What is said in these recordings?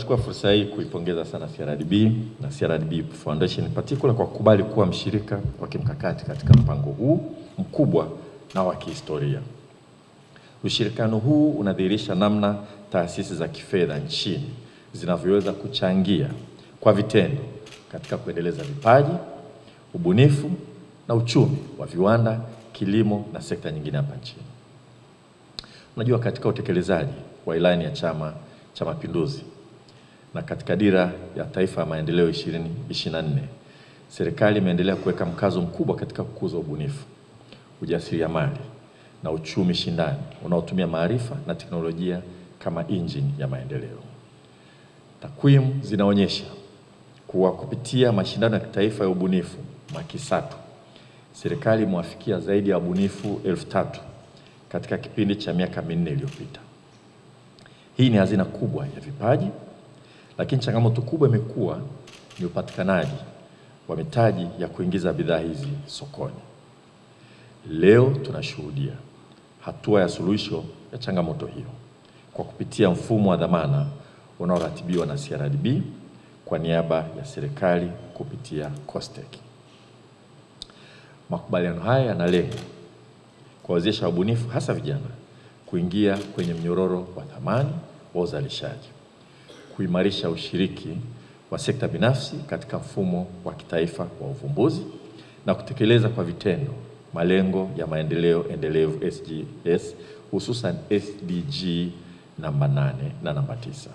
Chukua fursa hii kuipongeza sana CRDB na CRDB Foundation particular kwa kukubali kuwa mshirika wa kimkakati katika mpango huu mkubwa na wa kihistoria. Ushirikiano huu unadhihirisha namna taasisi za kifedha nchini zinavyoweza kuchangia kwa vitendo katika kuendeleza vipaji, ubunifu na uchumi wa viwanda, kilimo na sekta nyingine hapa nchini. Unajua, katika utekelezaji wa ilani ya Chama cha Mapinduzi na katika dira ya taifa ya maendeleo 2024, serikali imeendelea kuweka mkazo mkubwa katika kukuza ubunifu, ujasiriamali na uchumi shindani unaotumia maarifa na teknolojia kama engine ya maendeleo. Takwimu zinaonyesha kuwa kupitia mashindano ya kitaifa ya ubunifu MAKISATU, serikali imewafikia zaidi ya wabunifu 3,000 katika kipindi cha miaka 4 iliyopita. Hii ni hazina kubwa ya vipaji, lakini changamoto kubwa imekuwa ni upatikanaji wa mitaji ya kuingiza bidhaa hizi sokoni. Leo tunashuhudia hatua ya suluhisho ya changamoto hiyo kwa kupitia mfumo wa dhamana unaoratibiwa na CRDB kwa niaba ya serikali kupitia COSTECH. Makubaliano haya yanalenga kuwawezesha wabunifu hasa vijana kuingia kwenye mnyororo wa thamani wa uzalishaji, kuimarisha ushiriki wa sekta binafsi katika mfumo wa kitaifa wa uvumbuzi na kutekeleza kwa vitendo malengo ya maendeleo endelevu SDGs, hususan SDG namba 8 na namba 9.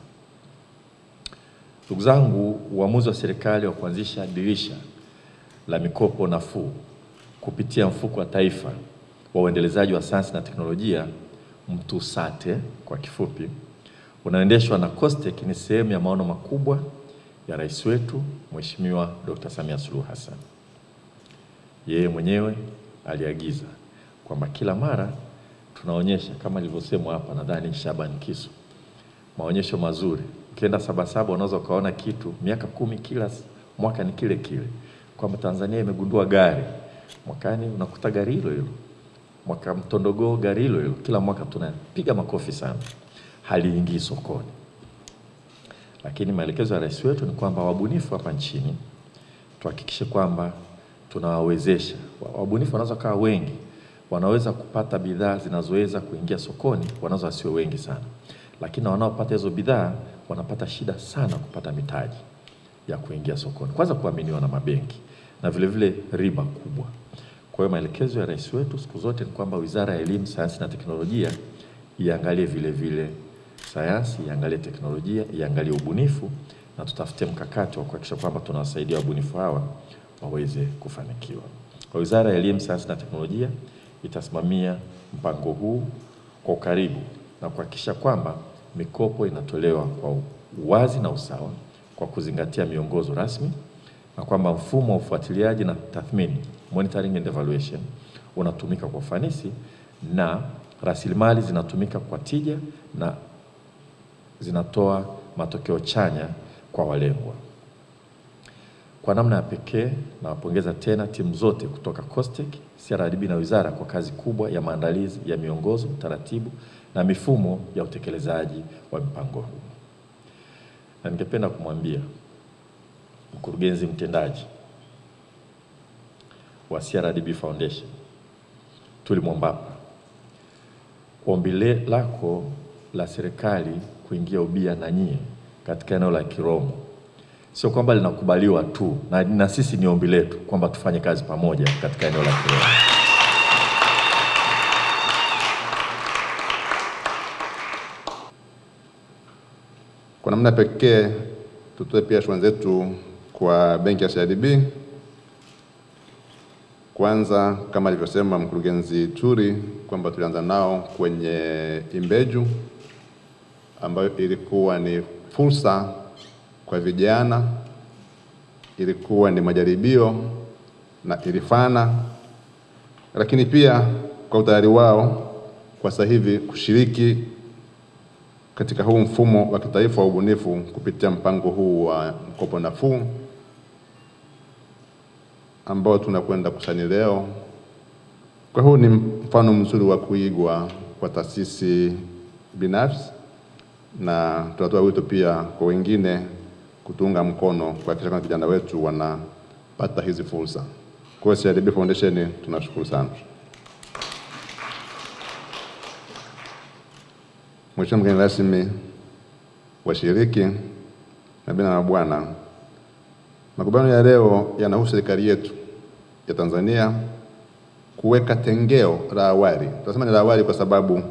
Ndugu zangu, uamuzi wa serikali wa kuanzisha dirisha la mikopo nafuu kupitia mfuko wa taifa wa uendelezaji wa sayansi na teknolojia, MTUSATE kwa kifupi, unaendeshwa na COSTECH ni sehemu ya maono makubwa ya rais wetu Mheshimiwa Dr. Samia Suluhu Hassan. Yeye mwenyewe aliagiza kwamba kila mara tunaonyesha, kama nilivyosemwa hapa nadhani Shaban Kisu, maonyesho mazuri. Ukienda Sabasaba unaweza ukaona kitu miaka 10 kila mwaka ni kile kile, kwamba Tanzania imegundua gari, mwakani unakuta gari hilo hilo, mwaka mtondogo gari hilo hilo, kila mwaka tunapiga makofi sana, haliingii sokoni. Lakini maelekezo ya rais wetu ni kwamba wabunifu hapa nchini tuhakikishe kwamba tunawawezesha. Wabunifu wanaweza kuwa wengi, wanaweza kupata bidhaa zinazoweza kuingia sokoni, wanaweza wasiwe wengi sana, lakini wanaopata hizo bidhaa wanapata shida sana kupata mitaji ya kuingia sokoni, kwanza kuaminiwa na mabenki na vile vile riba kubwa. Kwa hiyo maelekezo ya rais wetu siku zote ni kwamba Wizara ya Elimu, Sayansi na Teknolojia iangalie vile vile sayansi, iangalie teknolojia, iangalie ubunifu, na tutafute mkakati wa kuhakikisha kwamba tunawasaidia wabunifu hawa waweze kufanikiwa. Kwa Wizara ya Elimu, Sayansi na Teknolojia itasimamia mpango huu kwa ukaribu na kuhakikisha kwamba mikopo inatolewa kwa uwazi na usawa kwa kuzingatia miongozo rasmi, na kwamba mfumo wa ufuatiliaji na tathmini, monitoring and evaluation, unatumika kwa ufanisi na rasilimali zinatumika kwa tija na zinatoa matokeo chanya kwa walengwa. Kwa namna ya pekee nawapongeza tena timu zote kutoka COSTECH, CRDB na wizara kwa kazi kubwa ya maandalizi ya miongozo, taratibu na mifumo ya utekelezaji wa mpango huu. Na ningependa kumwambia mkurugenzi mtendaji wa CRDB Foundation Tuli Mwambapa, ombi lako la serikali kuingia ubia na nyie katika eneo la Kiromo sio kwamba linakubaliwa tu, na sisi ni ombi letu kwamba tufanye kazi pamoja katika eneo la Kiromo. Kwa namna pekee tutoe pia shukrani zetu kwa benki ya CRDB. Kwanza, kama alivyosema mkurugenzi Turi kwamba tulianza nao kwenye Imbeju, ambayo ilikuwa ni fursa kwa vijana, ilikuwa ni majaribio na ilifana, lakini pia kwa utayari wao kwa sasa hivi kushiriki katika huu mfumo wa kitaifa wa ubunifu kupitia mpango huu wa mkopo nafuu ambao tunakwenda kusaini leo. Kwa huu ni mfano mzuri wa kuigwa kwa taasisi binafsi na tunatoa wito pia kwa wengine kutunga mkono kuhakikisha kwamba vijana wetu wanapata hizi fursa. Kwa hiyo CRDB Foundation tunashukuru sana. Mheshimiwa mgeni rasmi, washiriki, mabibi na mabwana, makubaliano ya leo yanahusu serikali yetu ya Tanzania kuweka tengeo la awali. Tunasema ni la awali kwa sababu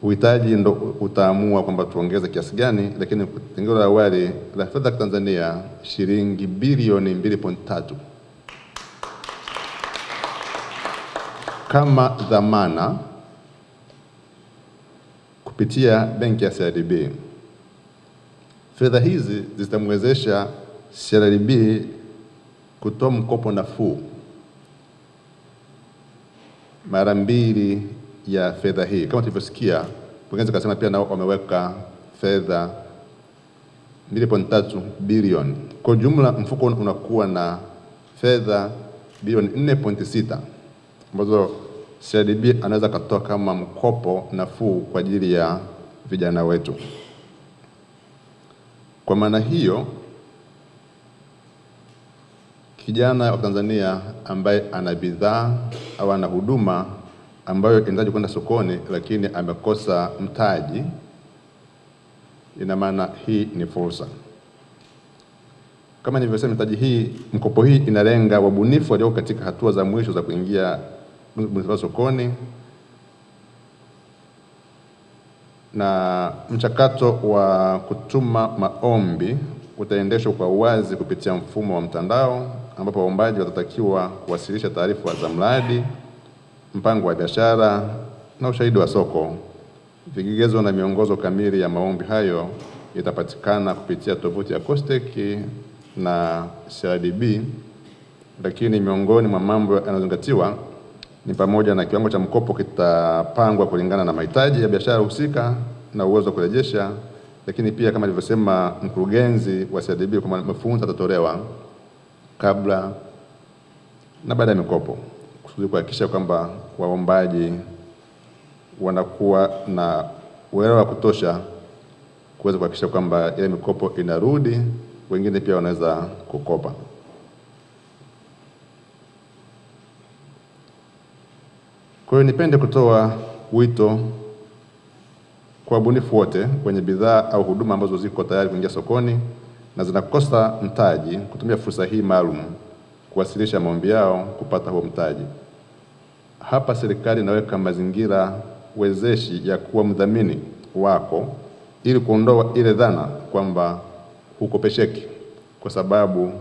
uhitaji ndo utaamua kwamba tuongeze kiasi gani, lakini tengeo la awali la fedha ya Tanzania shilingi bilioni 2.3 kama dhamana kupitia benki ya CRDB. Fedha hizi zitamwezesha CRDB kutoa mkopo nafuu mara 2 ya fedha hii. Kama tulivyosikia, mkurugenzi akasema pia nao wameweka fedha 2.3 bilioni. Kwa jumla mfuko unakuwa na fedha bilioni 4.6 ambazo CRDB anaweza kutoa kama mkopo nafuu kwa ajili ya vijana wetu. Kwa maana hiyo, kijana wa Tanzania ambaye ana bidhaa au ana huduma ambayo inahitaji kwenda sokoni lakini amekosa mtaji, ina maana hii ni fursa. Kama nilivyosema, mkopo hii inalenga wabunifu walio katika hatua za mwisho za kuingia sokoni, na mchakato wa kutuma maombi utaendeshwa kwa uwazi kupitia mfumo wa mtandao, ambapo waombaji watatakiwa kuwasilisha taarifa za mradi, mpango wa biashara na ushahidi wa soko. Vigezo na miongozo kamili ya maombi hayo itapatikana kupitia tovuti ya COSTECH na CRDB, lakini miongoni mwa mambo yanayozingatiwa ni pamoja na kiwango cha mkopo kitapangwa kulingana na mahitaji ya biashara husika na uwezo wa kurejesha, lakini pia kama alivyosema mkurugenzi wa CRDB kwamba mafunzo yatatolewa kabla na baada ya mikopo kusudi kuhakikisha kwamba waombaji wanakuwa na uelewa wa kutosha kuweza kuhakikisha kwamba ile mikopo inarudi, wengine pia wanaweza kukopa. Kwa hiyo nipende kutoa wito kwa wabunifu wote wenye bidhaa au huduma ambazo ziko tayari kuingia sokoni na zinakosa mtaji kutumia fursa hii maalum kuwasilisha maombi yao kupata huo mtaji. Hapa serikali inaweka mazingira wezeshi ya kuwa mdhamini wako ili kuondoa ile dhana kwamba hukopesheki kwa sababu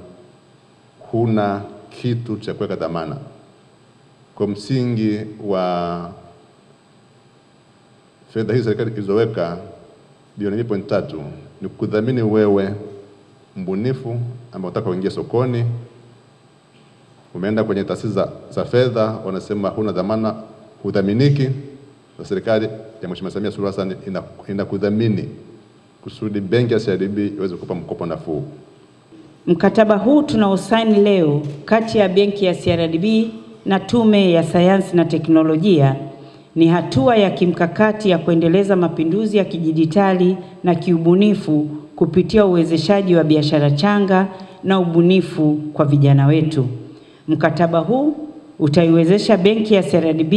huna kitu cha kuweka dhamana. Kwa msingi wa fedha hizi serikali ilizoweka bilioni 2.3 ni kudhamini wewe mbunifu ambaye unataka kuingia sokoni. Umeenda kwenye taasisi za fedha, wanasema huna dhamana, hudhaminiki. Na serikali ya Mheshimiwa Samia Suluhu Hassan inakudhamini kusudi benki ya CRDB iweze kukupa mkopo nafuu. Mkataba huu tunaosaini leo kati ya benki ya CRDB na Tume ya Sayansi na Teknolojia ni hatua ya kimkakati ya kuendeleza mapinduzi ya kidijitali na kiubunifu kupitia uwezeshaji wa biashara changa na ubunifu kwa vijana wetu. Mkataba huu utaiwezesha benki ya CRDB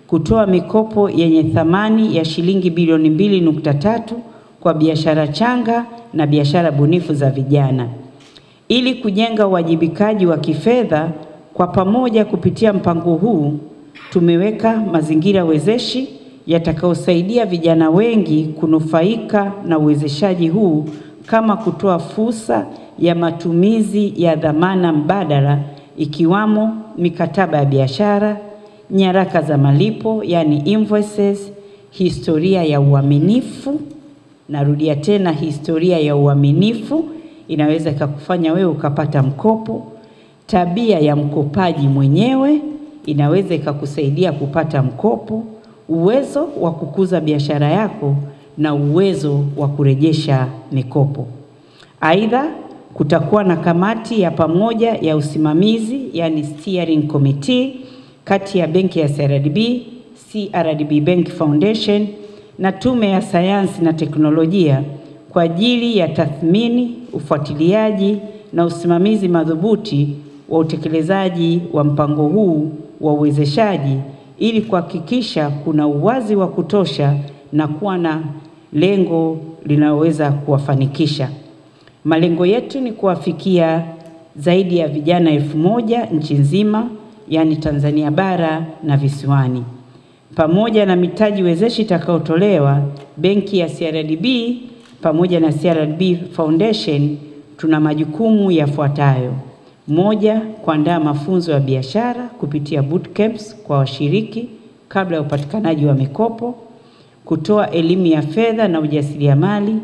kutoa mikopo yenye thamani ya shilingi bilioni 2.3 kwa biashara changa na biashara bunifu za vijana. Ili kujenga uwajibikaji wa kifedha kwa pamoja kupitia mpango huu, tumeweka mazingira wezeshi yatakayosaidia vijana wengi kunufaika na uwezeshaji huu, kama kutoa fursa ya matumizi ya dhamana mbadala ikiwamo mikataba ya biashara, nyaraka za malipo yani invoices, historia ya uaminifu. Narudia tena, historia ya uaminifu inaweza ikakufanya wewe ukapata mkopo. Tabia ya mkopaji mwenyewe inaweza ikakusaidia kupata mkopo. Uwezo wa kukuza biashara yako na uwezo wa kurejesha mikopo. Aidha, kutakuwa na kamati ya pamoja ya usimamizi yani steering committee kati ya benki ya CRDB, CRDB Bank Foundation na Tume ya Sayansi na Teknolojia kwa ajili ya tathmini, ufuatiliaji na usimamizi madhubuti wa utekelezaji wa mpango huu wa uwezeshaji ili kuhakikisha kuna uwazi wa kutosha na kuwa na lengo linaloweza kuwafanikisha. Malengo yetu ni kuwafikia zaidi ya vijana 1000 nchi nzima, yani Tanzania bara na visiwani. Pamoja na mitaji wezeshi itakayotolewa, benki ya CRDB pamoja na CRDB Foundation tuna majukumu yafuatayo: moja, kuandaa mafunzo ya biashara kupitia bootcamps kwa washiriki kabla ya upatikanaji wa mikopo, kutoa elimu ya fedha na ujasiriamali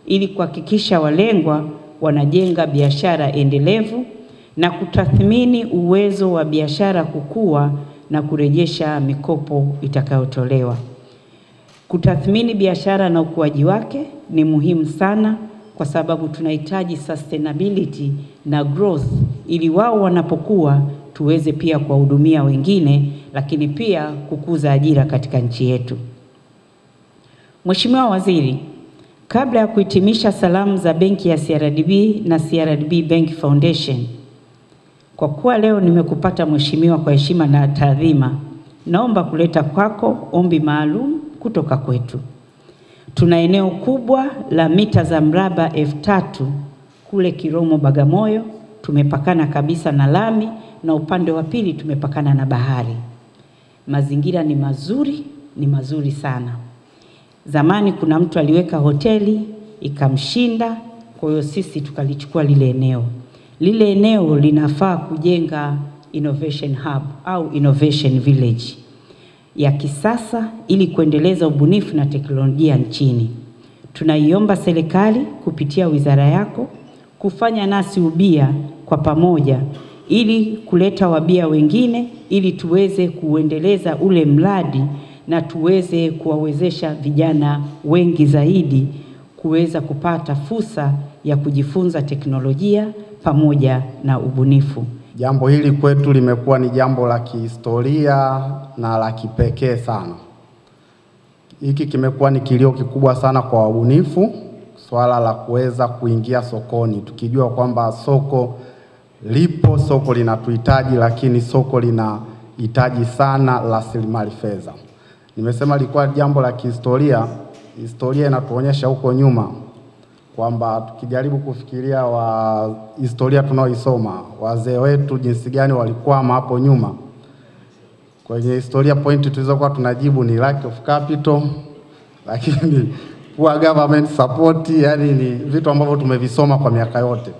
ili kuhakikisha walengwa wanajenga biashara endelevu, na kutathmini uwezo wa biashara kukua na kurejesha mikopo itakayotolewa. Kutathmini biashara na ukuaji wake ni muhimu sana kwa sababu tunahitaji sustainability na growth ili wao wanapokuwa tuweze pia kuwahudumia wengine, lakini pia kukuza ajira katika nchi yetu. Mheshimiwa Waziri, kabla ya kuhitimisha salamu za benki ya CRDB na CRDB Bank Foundation, kwa kuwa leo nimekupata Mheshimiwa kwa heshima na taadhima, naomba kuleta kwako ombi maalum kutoka kwetu. Tuna eneo kubwa la mita za mraba 3000 kule Kiromo Bagamoyo, tumepakana kabisa na lami na upande wa pili tumepakana na bahari. Mazingira ni mazuri sana. Zamani kuna mtu aliweka hoteli ikamshinda, kwa hiyo sisi tukalichukua lile eneo. Lile eneo linafaa kujenga innovation hub au innovation village ya kisasa ili kuendeleza ubunifu na teknolojia nchini. Tunaiomba serikali kupitia wizara yako kufanya nasi ubia kwa pamoja ili kuleta wabia wengine ili tuweze kuendeleza ule mradi na tuweze kuwawezesha vijana wengi zaidi kuweza kupata fursa ya kujifunza teknolojia pamoja na ubunifu. Jambo hili kwetu limekuwa ni jambo la kihistoria na la kipekee sana. Hiki kimekuwa ni kilio kikubwa sana kwa wabunifu, swala la kuweza kuingia sokoni. Tukijua kwamba soko lipo, soko linatuhitaji, lakini soko linahitaji sana rasilimali fedha. Nimesema lilikuwa jambo la kihistoria. Historia inatuonyesha huko nyuma kwamba tukijaribu kufikiria historia tunaoisoma, wazee wetu jinsi gani walikwama hapo nyuma. Kwenye historia pointi tulizokuwa tunajibu ni lack of capital, lakini poor government support, yani ni vitu ambavyo tumevisoma kwa miaka yote.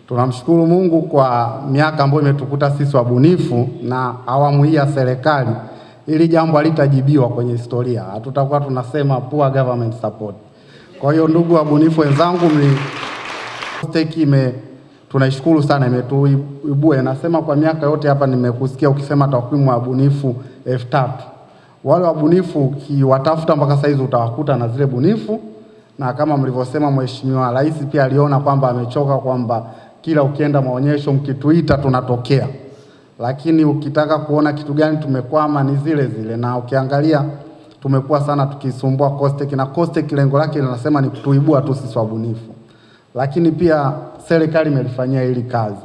Tunamshukuru Mungu kwa miaka ambayo imetukuta sisi wabunifu na awamu hii ya serikali, ili jambo halitajibiwa kwenye historia. Hatutakuwa tunasema poor government support. Kwa hiyo ndugu wabunifu wenzangu, tunaishukuru sana, imetuibua. Nasema kwa miaka yote hapa nimekusikia ukisema takwimu ya wabunifu 3000. Wale wabunifu kiwatafuta mpaka sasa hizi utawakuta na zile bunifu, na kama mlivyosema Mheshimiwa Rais pia aliona kwamba amechoka kwamba kila ukienda maonyesho mkituita tunatokea. Lakini ukitaka kuona kitu gani tumekwama ni zile zile, na ukiangalia tumekuwa sana tukisumbua COSTECH, na COSTECH lengo lake linasema ni kutuibua tu sisi wabunifu. Lakini pia serikali imelifanyia hili kazi.